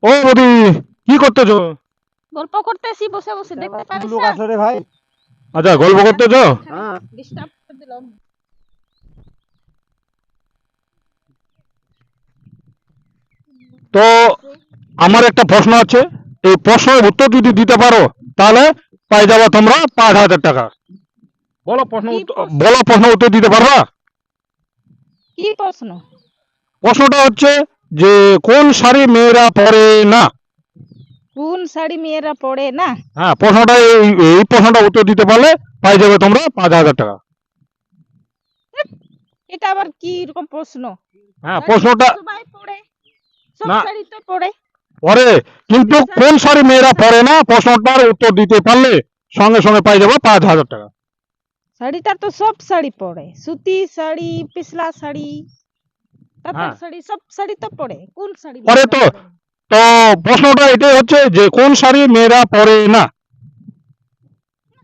ও বৌদি, কি করতেছো? গল্প করতেছি বসে বসে, দেখতে পারিস লোক না? আসলো রে ভাই। আচ্ছা, গল্প করতেছো? হ্যাঁ। ডিস্টার্ব করে দিলাম। তো আমার একটা প্রশ্ন আছে, এই প্রশ্নের উত্তর যদি দিতে পারো তাহলে পাই যাবে তোমরা 5,000 টাকা। বলো প্রশ্ন কি উত্তর, প্রশ্ন? বলো প্রশ্ন উত্তর দিতে পারবা? কি প্রশ্ন? প্রশ্নটা হচ্ছে যে কোন শাড়ি মেয়েরা পরে না। কোন শাড়ি মেয়েরা পরে না? হ্যাঁ, প্রশ্নটা এই প্রশ্নটা উত্তর দিতে পারলে পাই যাবে তোমরা 5,000 টাকা। এটা আবার কি রকম প্রশ্ন? হ্যাঁ, শাড়ি প্রশ্নটা সবাই পরে, সব না শাড়ি তো পরে। পরে, কিন্তু কোন শাড়ি মেয়েরা পরে না প্রশ্নটার উত্তর দিতে পারলে সঙ্গে সঙ্গে পাই যাবে 5,000 টাকা। শাড়িটা তো সব শাড়ি পরে, সুতি শাড়ি, পিছলা শাড়ি, তাঁতের হ্যাঁ, শাড়ি, সব শাড়ি তো পরে। কোন শাড়ি পরে মেয়েরা তো। পরে না? তো প্রশ্নটা এটাই হচ্ছে যে কোন শাড়ি মেয়েরা পরে না।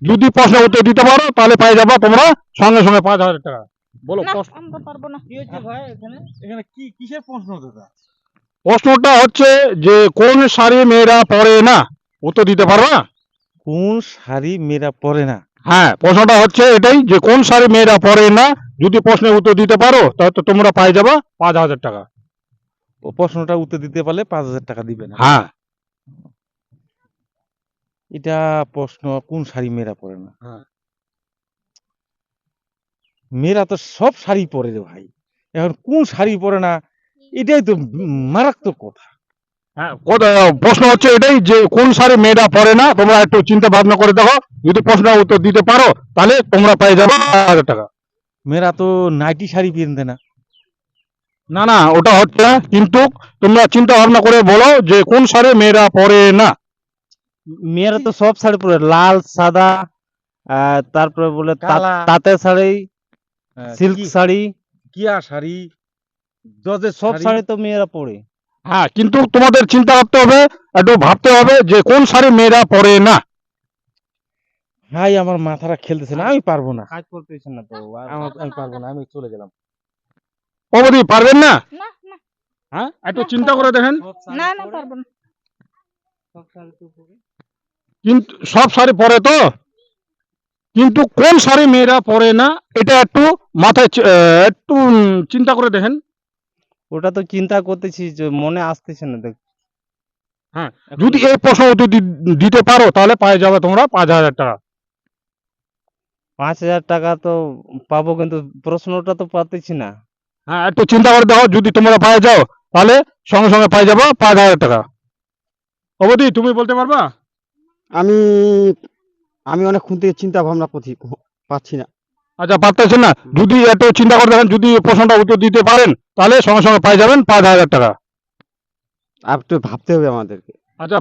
যদি প্রশ্ন উত্তর দিতে পারো তাহলে পাই যাবা তোমরা সঙ্গে সঙ্গে 5,000 টাকা। বলো না, প্রশ্ন। আমরা পারবো না। কি হচ্ছে ভাই এখানে? এখানে কি কিসের প্রশ্ন দাদা? প্রশ্নটা হচ্ছে যে কোন শাড়ি মেয়েরা পরে না, উত্তর দিতে পারবা? কোন শাড়ি মেয়েরা পরে না? হ্যাঁ, প্রশ্নটা হচ্ছে এটাই যে কোন শাড়ি মেয়েরা পরে না। যদি প্রশ্নের উত্তর দিতে পারো তাহলে তো তোমরা পাই যাবা 5,000 টাকা। ও প্রশ্নটা উত্তর দিতে পারলে 5,000 টাকা দিবে না? হ্যাঁ। এটা প্রশ্ন কোন শাড়ি মেয়েরা পরে না? হ্যাঁ। মেয়েরা তো সব শাড়ি পরে রে ভাই। এখন কোন শাড়ি পরে না, এটাই তো মারাত্মক কথা। হ্যাঁ, প্রশ্ন হচ্ছে এটাই যে কোন শাড়ি মেয়েরা পরে না। তোমরা একটু চিন্তা ভাবনা করে দেখো, যদি প্রশ্নের উত্তর দিতে পারো তাহলে তোমরা পাই যাবে 5,000 টাকা। মেয়েরা তো নাইটি শাড়ি পরতে না। না না, ওটা হচ্ছে না, কিন্তু তোমরা চিন্তা ভাবনা করে বলো যে কোন শাড়ি মেয়েরা পরে না। মেয়েরা তো সব শাড়ি পরে, লাল সাদা, তারপরে বলে কালা। তাঁতের শাড়ি, সিল্ক কি- শাড়ি, কিয়া শাড়ি, জর্জেট সব শাড়ি। শাড়ি তো মেয়েরা পরে। হ্যাঁ, কিন্তু তোমাদের চিন্তা করতে হবে, একটু ভাবতে হবে যে কোন শাড়ি মেয়েরা পরে না। ভাই আমার মাথাটা খেলতেছে না, আমি পারবো না। কাজ করতেছে না তো আমি পারবো না, আমি চলে গেলাম। ও বৌদি, পারবেন না? না না হ্যাঁ, একটু চিন্তা করে দেখেন। না, না পারবো না। কিন্তু সব শাড়ি পরে তো, কিন্তু কোন শাড়ি মেয়েরা পরে না এটা একটু মাথায় একটু চিন্তা করে দেখেন। ওটা তো চিন্তা করতেছি, যে মনে আসতেছে না। দেখ, হ্যাঁ, যদি এই প্রশ্ন উত্তর দিতে পারো তাহলে পাই যাবে তোমরা 5,000 টাকা। 5,000 টাকা তো পাবো, কিন্তু প্রশ্নটা তো পাতেছি না। হ্যাঁ, একটু চিন্তা করে দেখো, যদি তোমরা পাই যাও তাহলে সঙ্গে সঙ্গে পাই যাবো 5,000 টাকা। অবধি তুমি বলতে পারবা? আমি আমি অনেকক্ষণ থেকে চিন্তা ভাবনা করছি, পাচ্ছি না। আচ্ছা, পারতেছেন না? যদি একটু চিন্তা করে দেখেন, যদি প্রশ্নটা উত্তর দিতে পারেন তাহলে সঙ্গে সঙ্গে পাই যাবেন 5,000 টাকা। আর একটু ভাবতে হবে আমাদেরকে। আচ্ছা,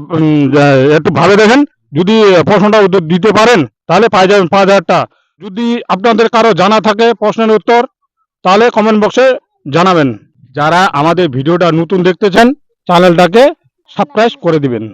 একটু ভাবে দেখেন, যদি প্রশ্নটা উত্তর দিতে পারেন তাহলে পাই যাবেন 5,000 টাকা। যদি আপনাদের কারো জানা থাকে প্রশ্নের উত্তর তাহলে কমেন্ট বক্সে জানাবেন। যারা আমাদের ভিডিওটা নতুন দেখতেছেন চ্যানেলটাকে সাবস্ক্রাইব করে দিবেন।